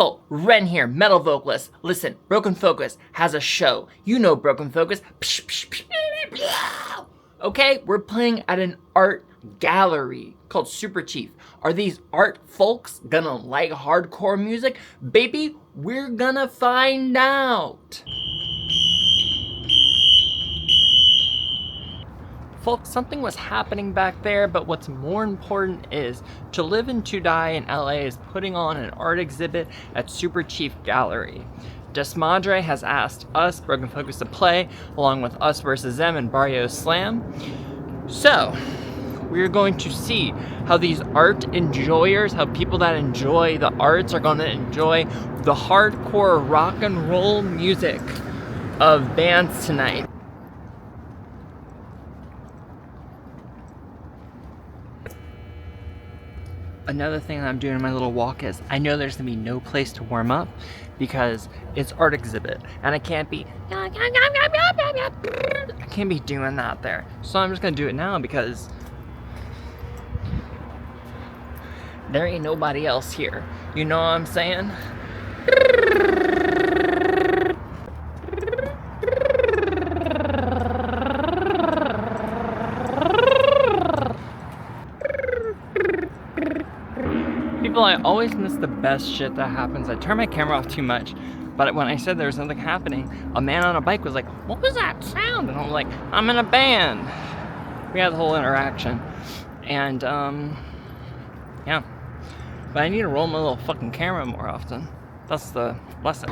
People, Ren here, metal vocalist. Listen, Broken Focus has a show. You know Broken Focus. Okay, we're playing at an art gallery called Super Chief. Are these art folks gonna like hardcore music? Baby, we're gonna find out. Folks, something was happening back there, but what's more important is To Live and To Die in LA is putting on an art exhibit at Super Chief Gallery. Desmadre has asked us, Broken Focus, to play along with Us vs. Them and Barrio Slam. So, we're going to see how these art enjoyers, how people that enjoy the arts are going to enjoy the hardcore rock and roll music of bands tonight. Another thing that I'm doing in my little walk is I know there's gonna be no place to warm up because it's art exhibit and I can't be doing that there. So I'm just gonna do it now because there ain't nobody else here. You know what I'm saying? I always miss the best shit that happens. I turn my camera off too much, but when I said there was something happening, a man on a bike was like, "What was that sound?" And I'm like, "I'm in a band." We had the whole interaction, and yeah. But I need to roll my little fucking camera more often. That's the lesson.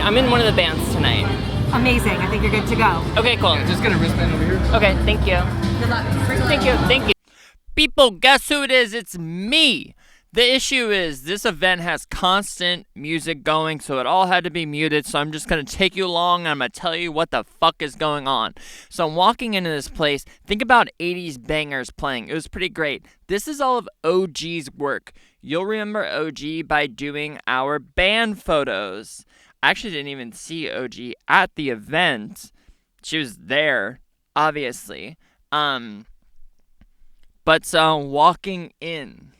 I'm in one of the bands tonight. Amazing. I think you're good to go. Okay, cool. Yeah, just get a wristband over here. Okay, thank you. Good luck. Thank you. People, guess who it is? It's me. The issue is this event has constant music going, so it all had to be muted. So I'm just going to take you along and I'm going to tell you what the fuck is going on. So I'm walking into this place. Think about 80s bangers playing. It was pretty great. This is all of OG's work. You'll remember OG by doing our band photos. I actually didn't even see OG at the event. She was there, obviously. But walking in,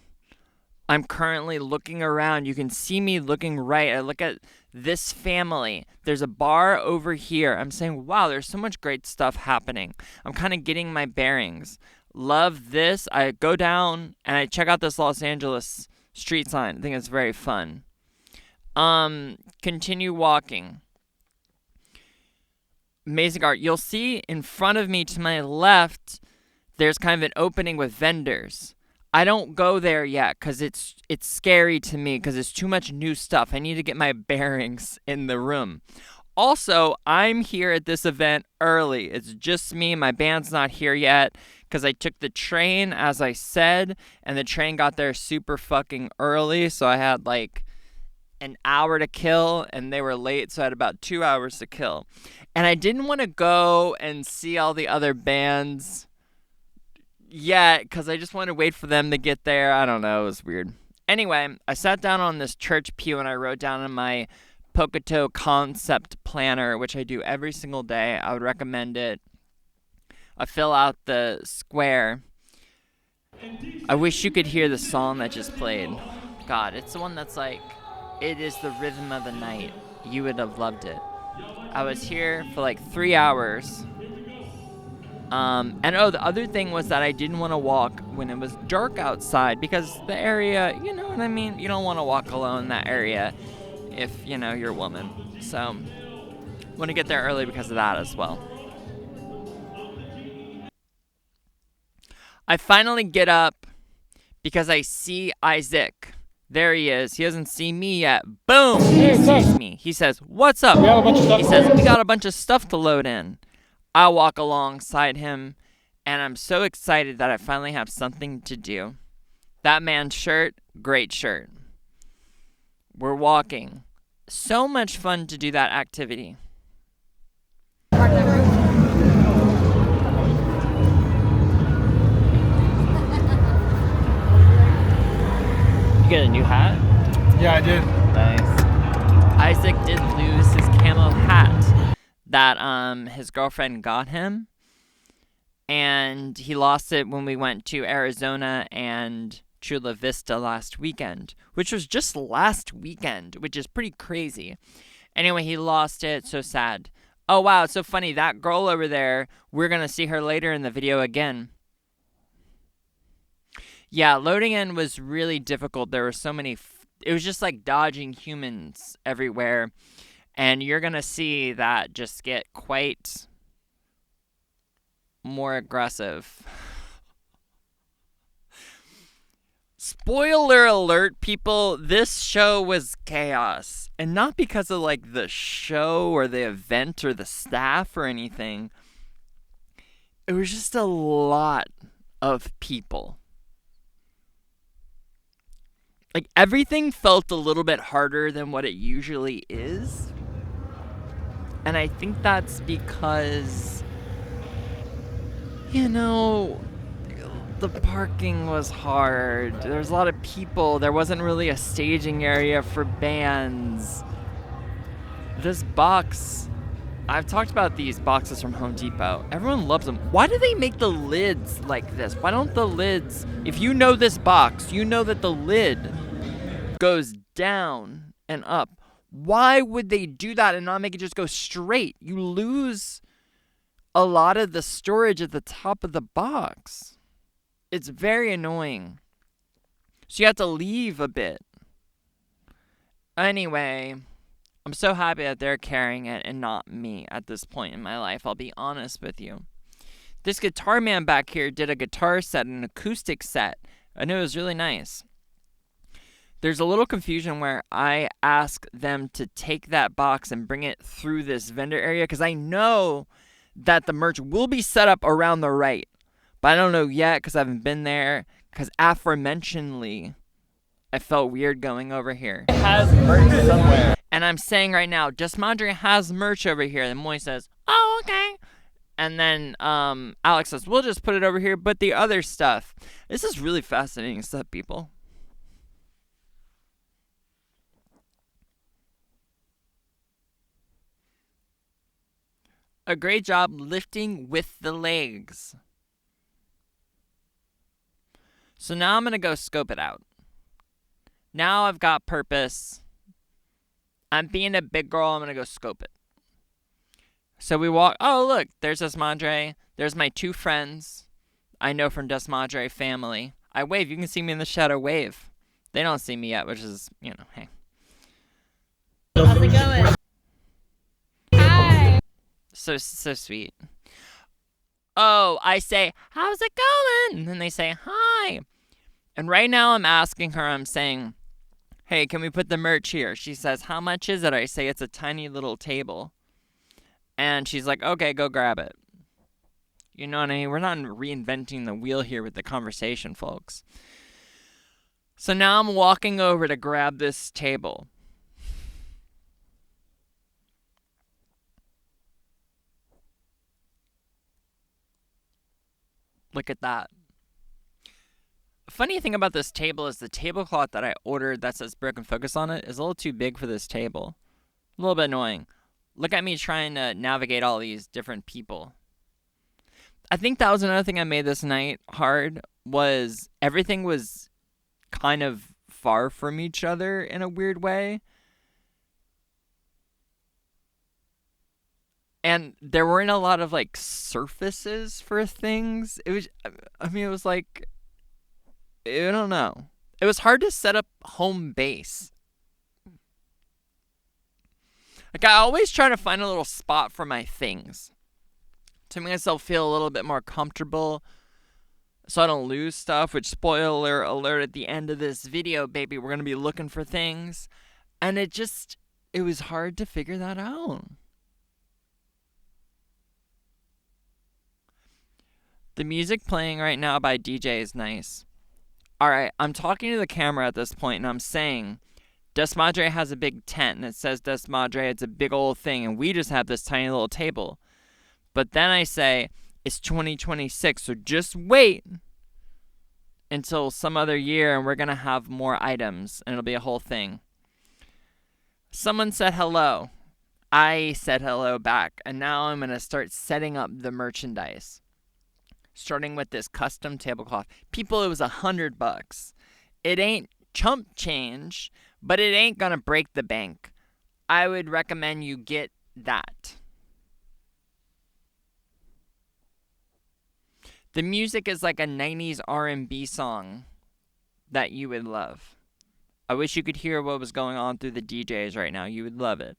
I'm currently looking around. You can see me looking right. I look at this family. There's a bar over here. I'm saying, wow, there's so much great stuff happening. I'm kind of getting my bearings. Love this. I go down and I check out this Los Angeles street sign. I think it's very fun. Continue walking. Amazing art. You'll see in front of me to my left, there's kind of an opening with vendors. I don't go there yet because it's scary to me because it's too much new stuff. I need to get my bearings in the room. Also, I'm here at this event early. It's just me. My band's not here yet because I took the train, as I said, and the train got there super fucking early, so I had like an hour to kill, and they were late, so I had about 2 hours to kill. And I didn't want to go and see all the other bands yet, because I just wanted to wait for them to get there. I don't know, it was weird. Anyway, I sat down on this church pew, and I wrote down in my Pocoto concept planner, which I do every single day. I would recommend it. I fill out the square. I wish you could hear the song that just played. God, it's the one that's like, "It is the rhythm of the night." You would have loved it. I was here for like 3 hours. The other thing was that I didn't want to walk when it was dark outside because the area, you know what I mean? You don't want to walk alone in that area if, you know, you're a woman. So, want to get there early because of that as well. I finally get up because I see Isaac. There he is. He doesn't see me yet. Boom! He sees me. He says, "What's up?" He says, "We got a bunch of stuff to load in." I walk alongside him, and I'm so excited that I finally have something to do. That man's shirt, great shirt. We're walking. So much fun to do that activity. get a new hat? Yeah, I did. Nice. Isaac did lose his camo hat that his girlfriend got him. And he lost it when we went to Arizona and Chula Vista last weekend, which was just last weekend, which is pretty crazy. Anyway, he lost it. So sad. Oh, wow. It's so funny. That girl over there, we're going to see her later in the video again. Yeah, loading in was really difficult. There were so many... it was just like dodging humans everywhere. And you're going to see that just get quite more aggressive. Spoiler alert, people, this show was chaos. And not because of like the show or the event or the staff or anything. It was just a lot of people. Like everything felt a little bit harder than what it usually is. And I think that's because, you know, the parking was hard. There was a lot of people. There wasn't really a staging area for bands. This box, I've talked about these boxes from Home Depot. Everyone loves them. Why do they make the lids like this? Why don't the lids, if you know this box, you know that the lid goes down and up. Why would they do that and not make it just go straight? You lose a lot of the storage at the top of the box. It's very annoying. So you have to leave a bit. Anyway, I'm so happy that they're carrying it and not me at this point in my life. I'll be honest with you. This guitar man back here did a guitar set, an acoustic set, and it was really nice. There's a little confusion where I ask them to take that box and bring it through this vendor area because I know that the merch will be set up around the right. But I don't know yet because I haven't been there because aforementionedly, I felt weird going over here. It has merch somewhere. And I'm saying right now, Desmadre has merch over here. And Moy says, oh, okay. And then Alex says, we'll just put it over here, but the other stuff. This is really fascinating stuff, people. A great job lifting with the legs. So now I'm going to go scope it out. Now I've got purpose. I'm being a big girl. I'm going to go scope it. So we walk. Oh, look. There's Desmadre. There's my two friends I know from Desmadre family. I wave. You can see me in the shadow wave. They don't see me yet, which is, you know, hey. How's it going? Hi. So sweet. Oh, I say, how's it going? And then they say, hi. And right now I'm asking her, I'm saying, hey, can we put the merch here? She says, how much is it? I say, it's a tiny little table. And she's like, okay, go grab it. You know what I mean? We're not reinventing the wheel here with the conversation, folks. So now I'm walking over to grab this table. Look at that. Funny thing about this table is the tablecloth that I ordered that says Broken Focus on it is a little too big for this table. A little bit annoying. Look at me trying to navigate all these different people. I think that was another thing I made this night hard, was everything was kind of far from each other in a weird way. And there weren't a lot of, like, surfaces for things. It was, I mean, it was like, I don't know. It was hard to set up home base. Like, I always try to find a little spot for my things to make myself feel a little bit more comfortable so I don't lose stuff, which, spoiler alert, at the end of this video, baby, we're going to be looking for things. And it was hard to figure that out. The music playing right now by DJ is nice. Alright, I'm talking to the camera at this point and I'm saying, Desmadre has a big tent and it says Desmadre, it's a big old thing, and we just have this tiny little table. But then I say, it's 2026, so just wait until some other year, and we're going to have more items, and it'll be a whole thing. Someone said hello. I said hello back, and now I'm going to start setting up the merchandise. Starting with this custom tablecloth. People, it was $100. It ain't chump change, but it ain't going to break the bank. I would recommend you get that. The music is like a 90s R&B song that you would love. I wish you could hear what was going on through the DJs right now. You would love it.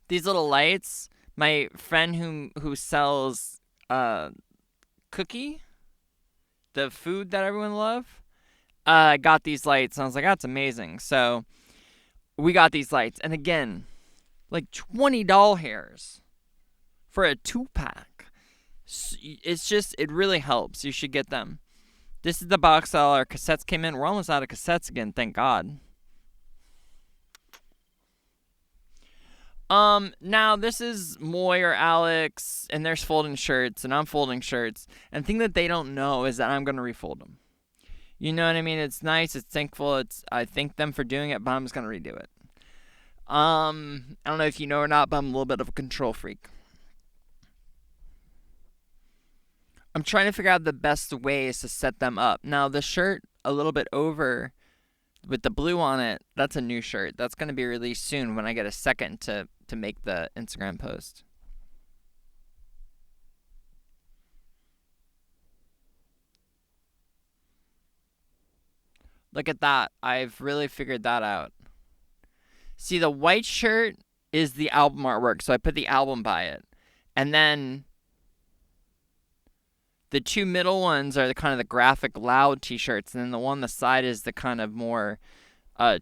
These little lights, my friend who sells Cookie, the food that everyone loves, got these lights, and I was like, that's amazing. So we got these lights, and again, like 20 doll hairs for a 2-pack. It's just, it really helps. You should get them. This is the box that all our cassettes came in. We're almost out of cassettes again, thank God. Now this is Moy or Alex, and there's folding shirts, and I'm folding shirts. And the thing that they don't know is that I'm gonna refold them. You know what I mean? It's nice, it's thankful, I thank them for doing it, but I'm just gonna redo it. I don't know if you know or not, but I'm a little bit of a control freak. I'm trying to figure out the best ways to set them up. Now, the shirt a little bit over with the blue on it, that's a new shirt. That's going to be released soon when I get a second to make the Instagram post. Look at that. I've really figured that out. See, the white shirt is the album artwork, so I put the album by it. And then the two middle ones are the kind of the graphic loud t-shirts, and then the one on the side is the kind of more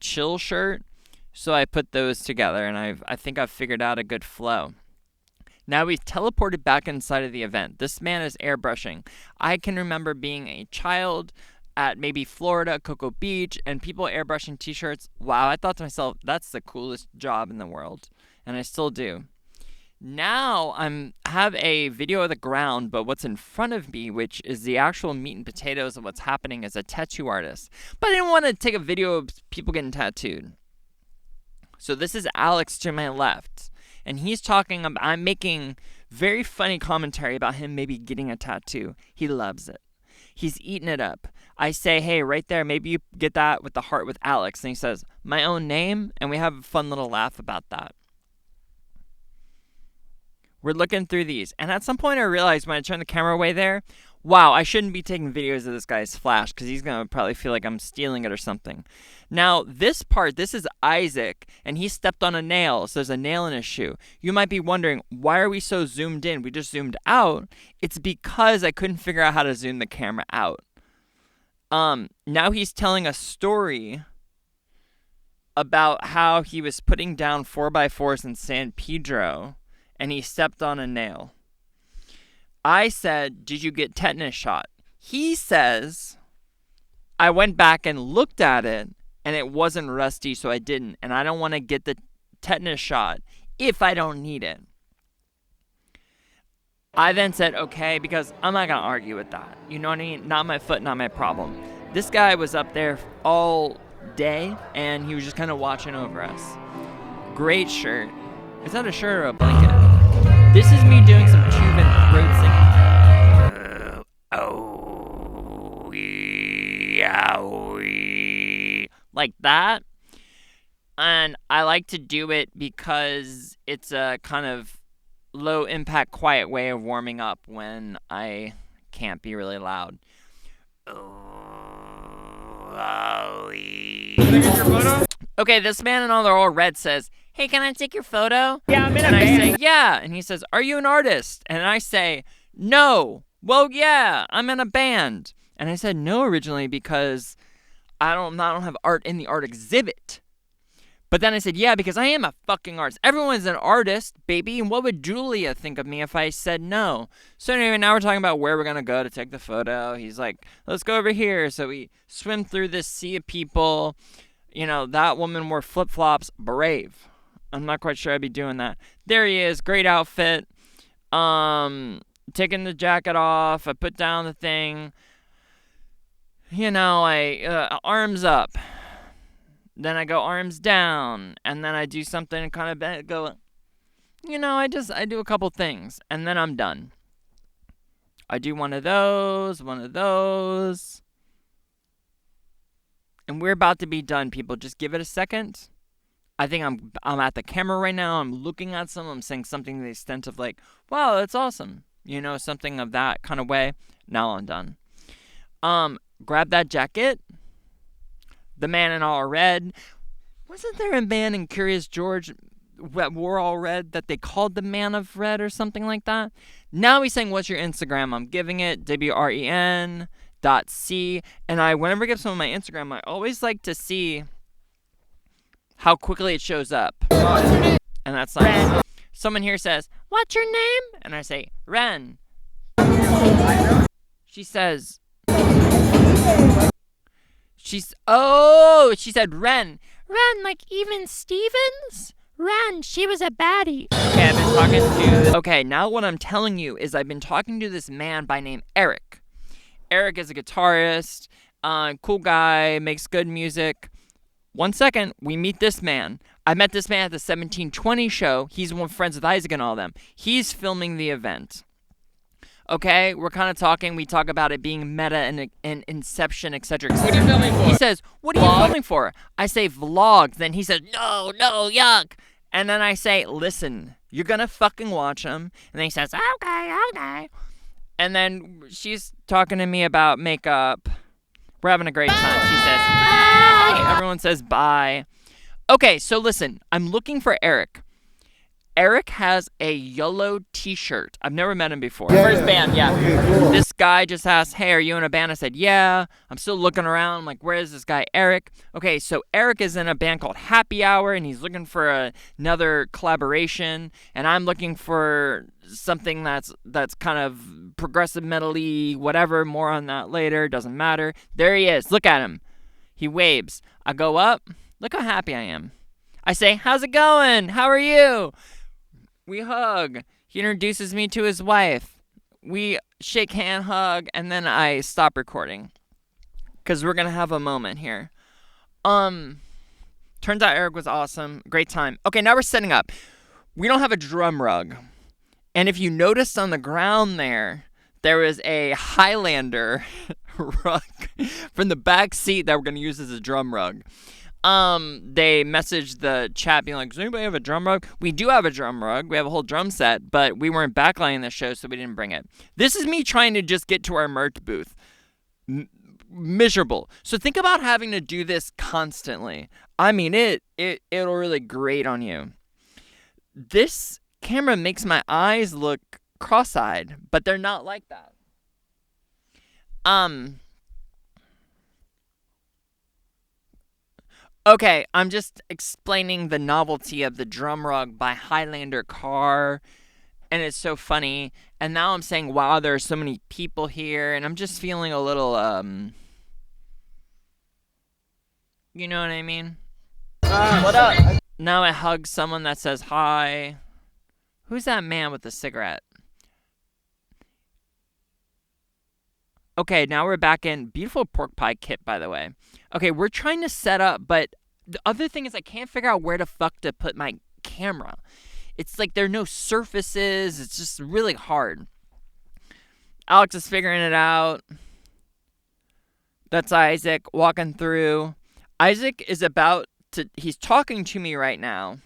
chill shirt. So I put those together, and I think I've figured out a good flow. Now we've teleported back inside of the event. This man is airbrushing. I can remember being a child at maybe Florida, Cocoa Beach, and people airbrushing t-shirts. Wow, I thought to myself, that's the coolest job in the world. And I still do. Now I have a video of the ground, but what's in front of me, which is the actual meat and potatoes of what's happening as a tattoo artist. But I didn't want to take a video of people getting tattooed. So this is Alex to my left, and he's talking about, I'm making very funny commentary about him maybe getting a tattoo. He loves it. He's eating it up. I say, hey, right there, maybe you get that with the heart with Alex. And he says, my own name, and we have a fun little laugh about that. We're looking through these. And at some point I realized when I turned the camera away there, wow, I shouldn't be taking videos of this guy's flash because he's going to probably feel like I'm stealing it or something. Now, this part, this is Isaac, and he stepped on a nail, so there's a nail in his shoe. You might be wondering, why are we so zoomed in? We just zoomed out. It's because I couldn't figure out how to zoom the camera out. Now he's telling a story about how he was putting down 4x4s in San Pedro, and he stepped on a nail. I said, did you get tetanus shot? He says, I went back and looked at it, and it wasn't rusty, so I didn't. And I don't want to get the tetanus shot if I don't need it. I then said, okay, because I'm not going to argue with that. You know what I mean? Not my foot, not my problem. This guy was up there all day, and he was just kind of watching over us. Great shirt. Is that a shirt or a blanket? This is me doing some tube and throat singing. Like that. And I like to do it because it's a kind of low impact, quiet way of warming up when I can't be really loud. Okay, this man in all the all red says, hey, can I take your photo? Yeah, I'm in a and band. I say, yeah. And he says, are you an artist? And I say, no. Well, yeah, I'm in a band. And I said no originally because I don't have art in the art exhibit. But then I said, yeah, because I am a fucking artist. Everyone's an artist, baby. And what would Julia think of me if I said no? So anyway, now we're talking about where we're going to go to take the photo. He's like, let's go over here. So we swim through this sea of people. You know, that woman wore flip-flops. Brave. I'm not quite sure I'd be doing that. There he is. Great outfit. Taking the jacket off. I put down the thing. I arms up, then I go arms down, and then I do something and kind of go, I do a couple things, and then I'm done. I do one of those, and we're about to be done, people. Just give it a second. I think I'm at the camera right now. I'm looking at someone. I'm saying something to the extent of like, wow, that's awesome. Something of that kind of way. Now I'm done. Grab that jacket. The man in all red. Wasn't there a man in Curious George that wore all red that they called the man of red or something like that? Now he's saying, what's your Instagram? I'm giving it WREN.C. And whenever I give someone my Instagram, I always like to see how quickly it shows up. And that's nice. Someone here says, what's your name? And I say, Ren. She says, she said Ren. Ren, like even Stevens? Ren, she was a baddie. Okay, I've been talking to... Okay, now what I'm telling you is I've been talking to this man by name Eric. Eric is a guitarist, cool guy, makes good music. 1 second, we meet this man. I met this man at the 1720 show. He's friends with Isaac and all them. He's filming the event. Okay, we're kind of talking. We talk about it being meta and Inception, etc. What are you filming for? He says, what are you filming for? I say, vlogs. Then he says, no, yuck. And then I say, listen, you're going to fucking watch them. And then he says, okay. And then she's talking to me about makeup. We're having a great time. She says, bye. Everyone says bye. Okay, so listen, I'm looking for Eric. Eric has a yellow t-shirt. I've never met him before. First band, yeah. Okay, cool. This guy just asked, hey, are you in a band? I said, yeah. I'm still looking around. I'm like, where is this guy, Eric? Okay, so Eric is in a band called Happy Hour, and he's looking for another collaboration, and I'm looking for something that's kind of progressive metal-y, whatever. More on that later. Doesn't matter. There he is. Look at him. He waves. I go up. Look how happy I am. I say, how's it going? How are you? We hug. He introduces me to his wife. We shake hand, hug, and then I stop recording. Because we're going to have a moment here. Turns out Eric was awesome. Great time. Okay, now we're setting up. We don't have a drum rug. And if you noticed on the ground there was a Highlander rug from the back seat that we're going to use as a drum rug. They messaged the chat being like, does anybody have a drum rug? We do have a drum rug. We have a whole drum set, but we weren't backlining the show, so we didn't bring it. This is me trying to just get to our merch booth. Miserable. So think about having to do this constantly. I mean, it'll really grate on you. This camera makes my eyes look cross-eyed, but they're not like that. Okay, I'm just explaining the novelty of the drum rug by Highlander car, and it's so funny. And now I'm saying, wow, there are so many people here, and I'm just feeling a little, you know what I mean? What up? Now I hug someone that says hi. Who's that man with the cigarette? Okay, now we're back in. Beautiful pork pie kit, by the way. Okay, we're trying to set up, but the other thing is I can't figure out where the fuck to put my camera. It's like there are no surfaces. It's just really hard. Alex is figuring it out. That's Isaac walking through. Isaac is he's talking to me right now.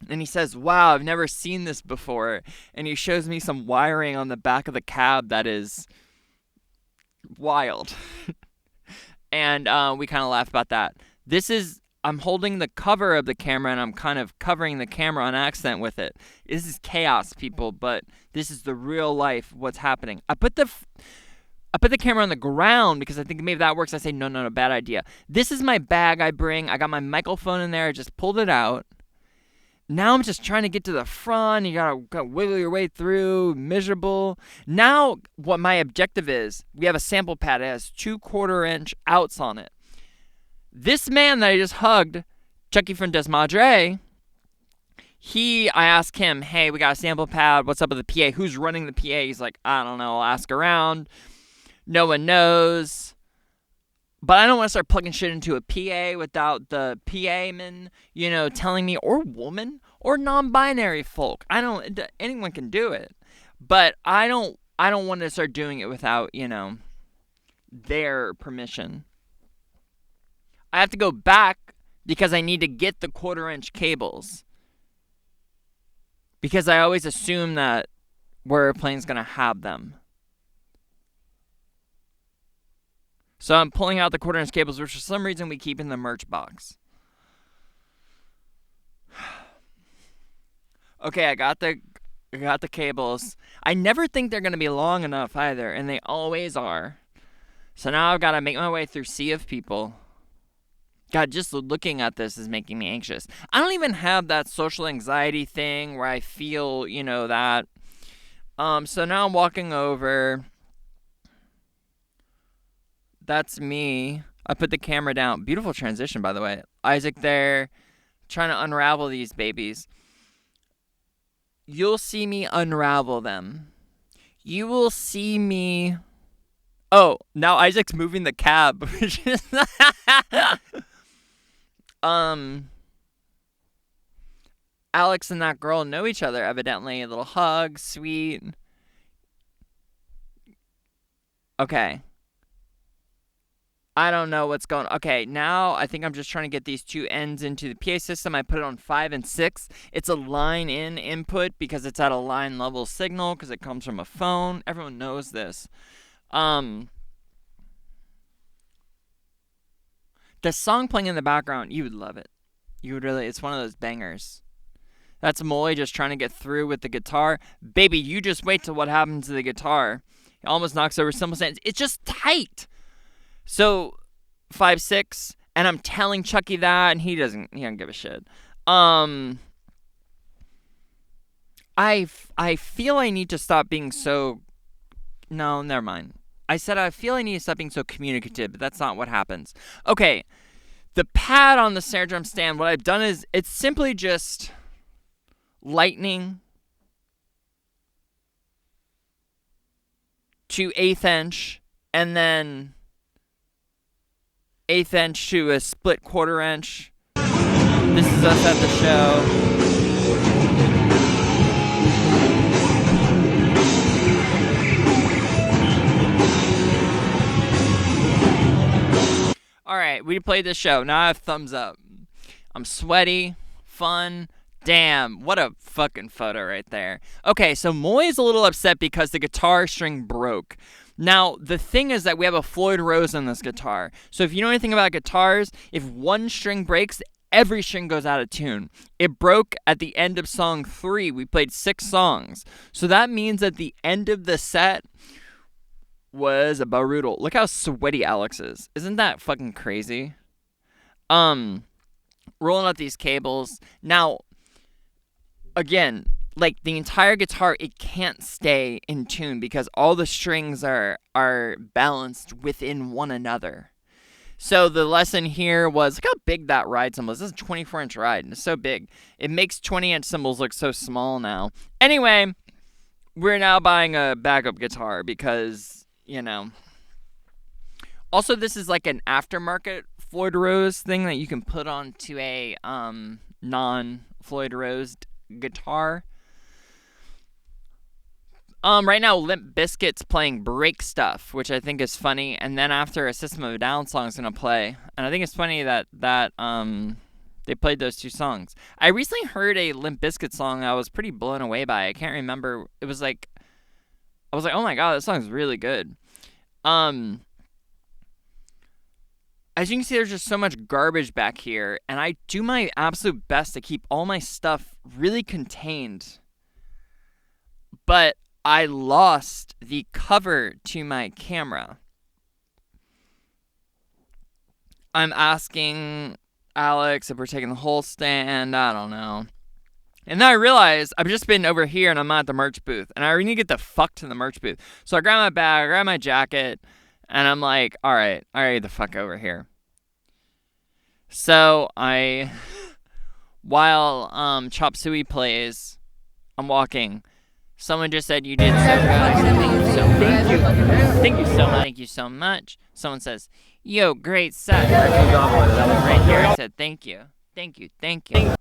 And he says, wow, I've never seen this before. And he shows me some wiring on the back of the cab that is wild. And we kind of laugh about that. I'm holding the cover of the camera, and I'm kind of covering the camera on accident with it. This is chaos, people, but this is the real life what's happening. I put the camera on the ground because I think maybe that works. I say, no, bad idea. This is my bag I bring. I got my microphone in there. I just pulled it out. Now I'm just trying to get to the front. You gotta wiggle your way through. Miserable. Now what my objective is, we have a sample pad. It has 2 1/4-inch outs on it. This man that I just hugged, Chucky from Desmadre, I asked him, hey, we got a sample pad. What's up with the PA? Who's running the PA? He's like, I don't know. I'll ask around. No one knows. But I don't want to start plugging shit into a PA without the PA man, telling me, or woman, or non-binary folk. Anyone can do it. But I don't want to start doing it without, their permission. I have to go back because I need to get the 1/4-inch cables. Because I always assume that Airplane's going to have them. So I'm pulling out the 1/4-inch cables, which for some reason we keep in the merch box. Okay, I got the cables. I never think they're going to be long enough either, and they always are. So now I've got to make my way through sea of people. God, just looking at this is making me anxious. I don't even have that social anxiety thing where I feel, that. So now I'm walking over. That's me. I put the camera down. Beautiful transition, by the way. Isaac there, trying to unravel these babies. You'll see me unravel them. You will see me... Oh, now Isaac's moving the cab. Which is Alex and that girl know each other, evidently. A little hug, sweet. Okay. I don't know what's going on. Okay, now I think I'm just trying to get these two ends into the PA system. I put it on 5 and 6. It's a line in input because it's at a line level signal because it comes from a phone. Everyone knows this. The song playing in the background, you would love it. You would really, it's one of those bangers. That's Molly just trying to get through with the guitar. Baby, you just wait till what happens to the guitar. It almost knocks over Simple Sands. It's just tight. So, 5, 6, and I'm telling Chucky that, and he doesn't give a shit. I feel I need to stop being so... No, never mind. I said I feel I need to stop being so communicative, but that's not what happens. Okay, the pad on the snare drum stand, what I've done is, it's simply just lightning to 1/8 inch, and then 1/8 inch to a split 1/4 inch. This is us at the show. Alright, we played this show. Now I have thumbs up. I'm sweaty, fun. Damn, what a fucking photo right there. Okay, so Moy's a little upset because the guitar string broke. Now, the thing is that we have a Floyd Rose on this guitar. So if you know anything about guitars, if one string breaks, every string goes out of tune. It broke at the end of song 3. We played 6 songs. So that means at the end of the set was brutal. Look how sweaty Alex is. Isn't that fucking crazy? Rolling out these cables. Now, again, like the entire guitar, it can't stay in tune because all the strings are balanced within one another. So the lesson here was, look how big that ride cymbal is. This is a 24-inch ride, and it's so big. It makes 20-inch cymbals look so small now. Anyway, we're now buying a backup guitar because, Also, this is like an aftermarket Floyd Rose thing that you can put onto a non-Floyd Rose guitar. Right now, Limp Bizkit's playing Break Stuff, which I think is funny, and then after a System of a Down song is gonna play, and I think it's funny that they played those 2 songs. I recently heard a Limp Bizkit song I was pretty blown away by. I can't remember. It was like, I was like, oh my god, this song's really good. As you can see, there's just so much garbage back here, and I do my absolute best to keep all my stuff really contained. But I lost the cover to my camera. I'm asking Alex if we're taking the whole stand. I don't know. And then I realized I've just been over here and I'm not at the merch booth. And I really need to get the fuck to the merch booth. So I grab my bag, I grab my jacket, and I'm like, alright, I gotta get the fuck over here. So while Chop Suey plays, I'm walking. Someone just said you did so good. Thank you so much. Thank you so much. Someone says, yo, great set. Right here, I said, thank you. Thank you, thank you.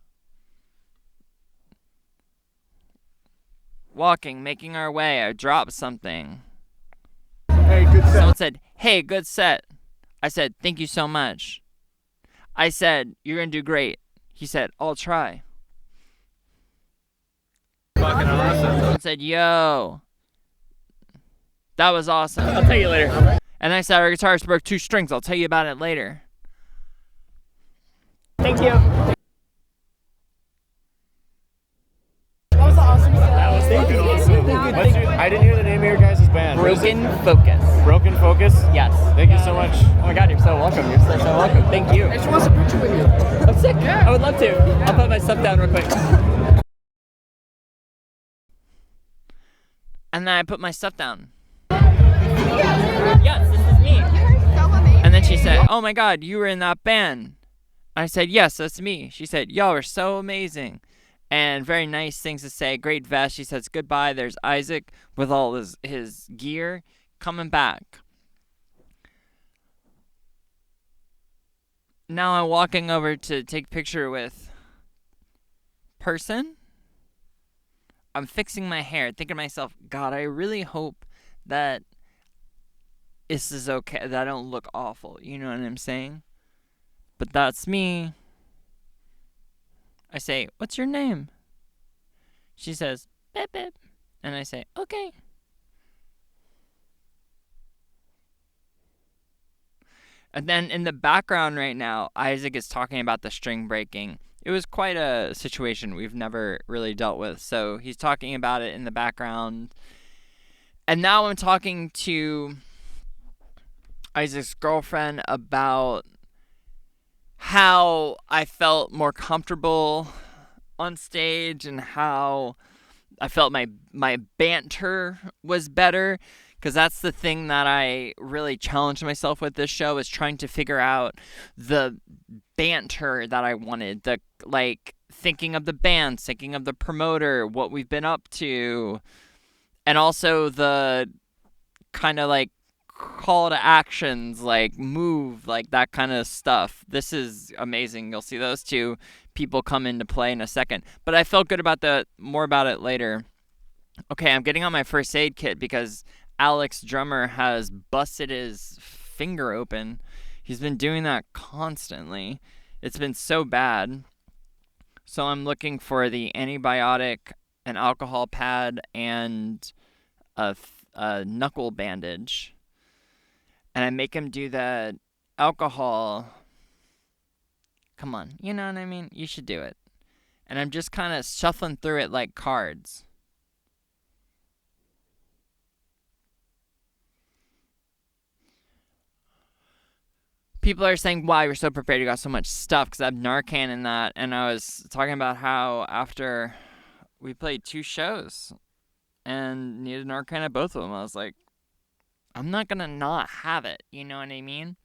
Walking, making our way, I dropped something. Hey, good set. Someone said, hey, good set. I said, thank you so much. I said, you're gonna do great. He said, I'll try. Fucking awesome. Someone said, yo, that was awesome. I'll tell you later. And I said, our guitarist broke 2 strings. I'll tell you about it later. Thank you. That was awesome. Fucking awesome. I didn't hear the name of your guys' band. What is it? Broken Focus. Broken Focus? Yes. Thank you so much. Oh my god, you're so welcome. You're so welcome. Thank you. I just want a picture with you. I'm sick. I would love to. I'll put my stuff down real quick. And then I put my stuff down. Yes, this is me. And then she said, oh my god, you were in that band. I said, yes, that's me. She said, y'all are so amazing. And very nice things to say. Great vest. She says, goodbye. There's Isaac with all his gear coming back. Now I'm walking over to take a picture with person. I'm fixing my hair, thinking to myself, God, I really hope that this is okay, that I don't look awful. You know what I'm saying? But that's me. I say, what's your name? She says, Bip Bip. And I say, okay. And then in the background right now, Isaac is talking about the string breaking. It was quite a situation we've never really dealt with. So he's talking about it in the background. And now I'm talking to Isaac's girlfriend about how I felt more comfortable on stage and how I felt my banter was better, because that's the thing that I really challenged myself with this show, is trying to figure out the banter that I wanted, the thinking of the band, thinking of the promoter, what we've been up to, and also the kind of call to actions, move, that kind of stuff. This is amazing. You'll see those 2 people come into play in a second. But I felt good about more about it later. Okay, I'm getting on my first aid kit because Alex, drummer, has busted his finger open. He's been doing that constantly. It's been so bad. So I'm looking for the antibiotic, an alcohol pad, and a knuckle bandage. And I make him do the alcohol. Come on, you know what I mean? You should do it. And I'm just kind of shuffling through it like cards. People are saying, wow, you're so prepared, you got so much stuff, because I have Narcan in that. And I was talking about how after we played 2 shows and needed Narcan at both of them, I was like, I'm not going to not have it, you know what I mean?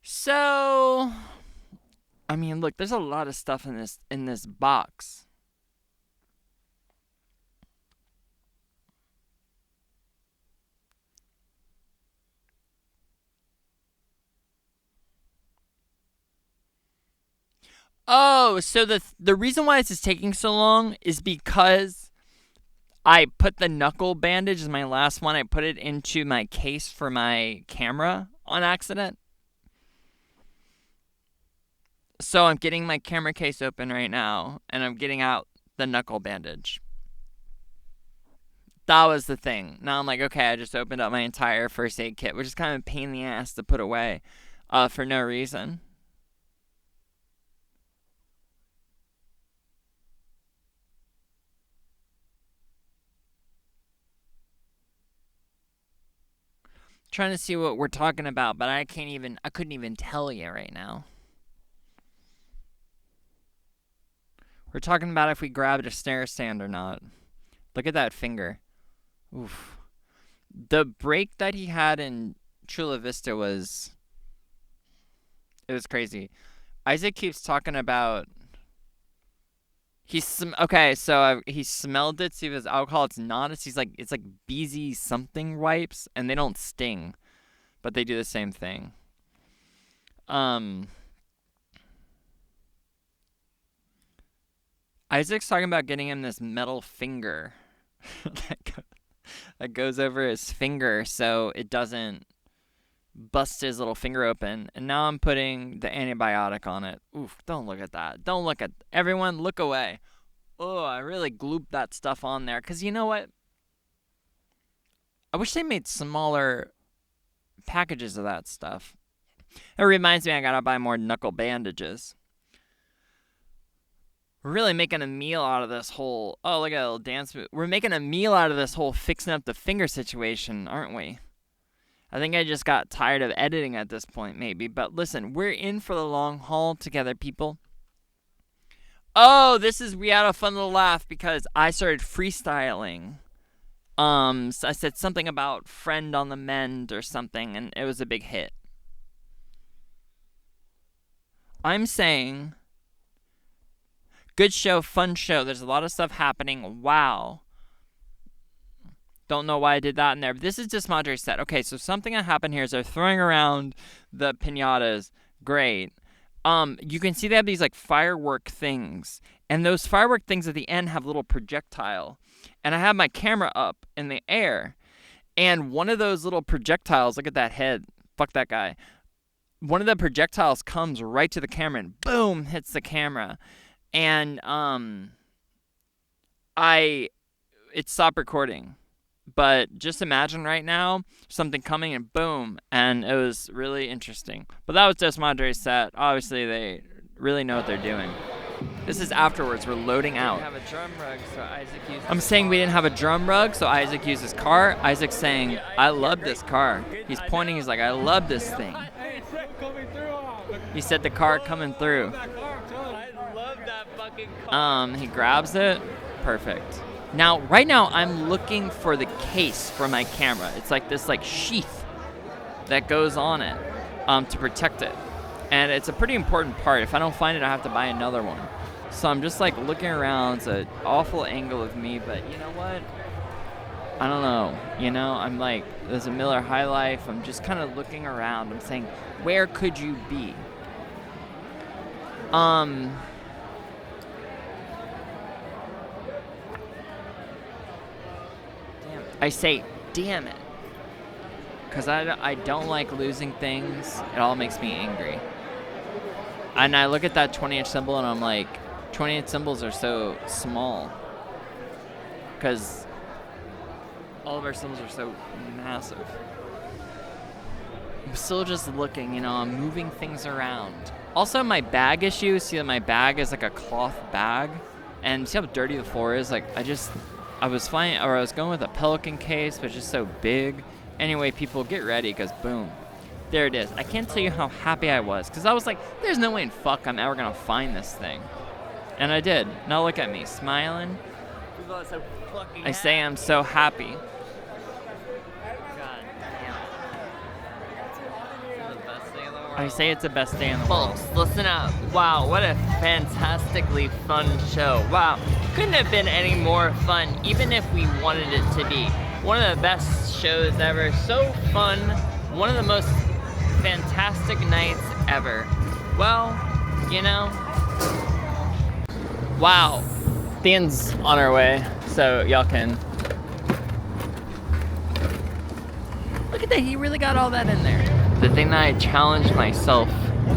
So, I mean, look, there's a lot of stuff in this box. Oh, so the reason why this is taking so long is because I put the knuckle bandage as my last one. I put it into my case for my camera on accident. So I'm getting my camera case open right now, and I'm getting out the knuckle bandage. That was the thing. Now I'm like, okay, I just opened up my entire first aid kit, which is kind of a pain in the ass to put away for no reason. Trying to see what we're talking about, but I couldn't even tell you right now. We're talking about if we grabbed a snare stand or not. Look at that finger. Oof. The break that he had in Chula Vista was crazy. Isaac keeps talking about he smelled it, see if it's alcohol. It's not. It's like BZ something wipes, and they don't sting, but they do the same thing. Isaac's talking about getting him this metal finger that goes over his finger so it doesn't bust his little finger open. And now I'm putting the antibiotic on it. Oof, don't look at that. Don't look at everyone. Look away. Oh, I really glooped that stuff on there. Because you know what? I wish they made smaller packages of that stuff. It reminds me I gotta buy more knuckle bandages. We're really making a meal out of this whole... Oh, look at that little dance move. We're making a meal out of this whole fixing up the finger situation, aren't we? I think I just got tired of editing at this point, maybe. But listen, we're in for the long haul together, people. Oh, we had a fun little laugh because I started freestyling. So I said something about friend on the mend or something, and it was a big hit. I'm saying... Good show, fun show. There's a lot of stuff happening. Wow. Don't know why I did that in there. But this is just Madre's set. Okay, so something that happened here is they're throwing around the piñatas. Great. You can see they have these like firework things. And those firework things at the end have a little projectile. And I have my camera up in the air. And one of those little projectiles, look at that head. Fuck that guy. One of the projectiles comes right to the camera and boom, hits the camera. And it stopped recording. But just imagine right now something coming and boom, and it was really interesting. But that was just Madre's set. Obviously, they really know what they're doing. This is afterwards. We're loading out. I'm saying we didn't have a drum rug, so Isaac used his car. Isaac's saying, I love this car. He's pointing. He's like, I love this thing. He said the car coming through. He grabs it. Perfect. Now, right now, I'm looking for the case for my camera. It's like this like sheath that goes on it to protect it. And it's a pretty important part. If I don't find it, I have to buy another one. So I'm just like looking around. It's an awful angle of me, but you know what? I don't know. You know, I'm like, there's a Miller High Life. I'm just kind of looking around. I'm saying, where could you be? I say, damn it. Because I don't like losing things. It all makes me angry. And I look at that 20-inch symbol and I'm like, 20-inch symbols are so small. Because all of our symbols are so massive. I'm still just looking, you know, I'm moving things around. Also, my bag issue, see that my bag is like a cloth bag. And see how dirty the floor is? Like, I was going with a Pelican case, but it's just so big. Anyway, people, get ready, because boom. There it is. I can't tell you how happy I was, because I was like, there's no way in fuck I'm ever going to find this thing. And I did. Now look at me, smiling. I say I'm so happy. I say it's the best day in the world. Folks, listen up. Wow, what a fantastically fun show. Wow, couldn't have been any more fun, even if we wanted it to be. One of the best shows ever. So fun. One of the most fantastic nights ever. Well, you know. Wow. The end's on our way, so y'all can. Look at that, he really got all that in there. The thing that I challenged myself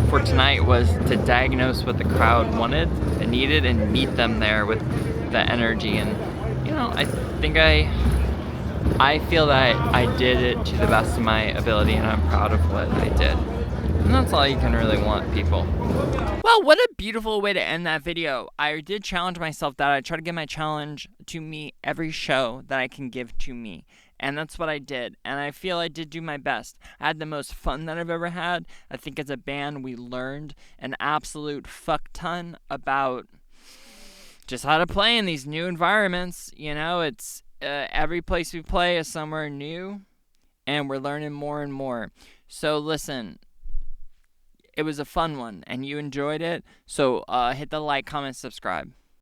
for tonight was to diagnose what the crowd wanted and needed and meet them there with the energy. And, you know, I think I feel that I did it to the best of my ability, and I'm proud of what I did. And that's all you can really want, people. Well, what a beautiful way to end that video. I did challenge myself that I try to give my challenge to me every show that I can give to me. And that's what I did. And I feel I did do my best. I had the most fun that I've ever had. I think as a band, we learned an absolute fuck ton about just how to play in these new environments. You know, it's every place we play is somewhere new. And we're learning more and more. So listen, it was a fun one. And you enjoyed it. So hit the like, comment, subscribe.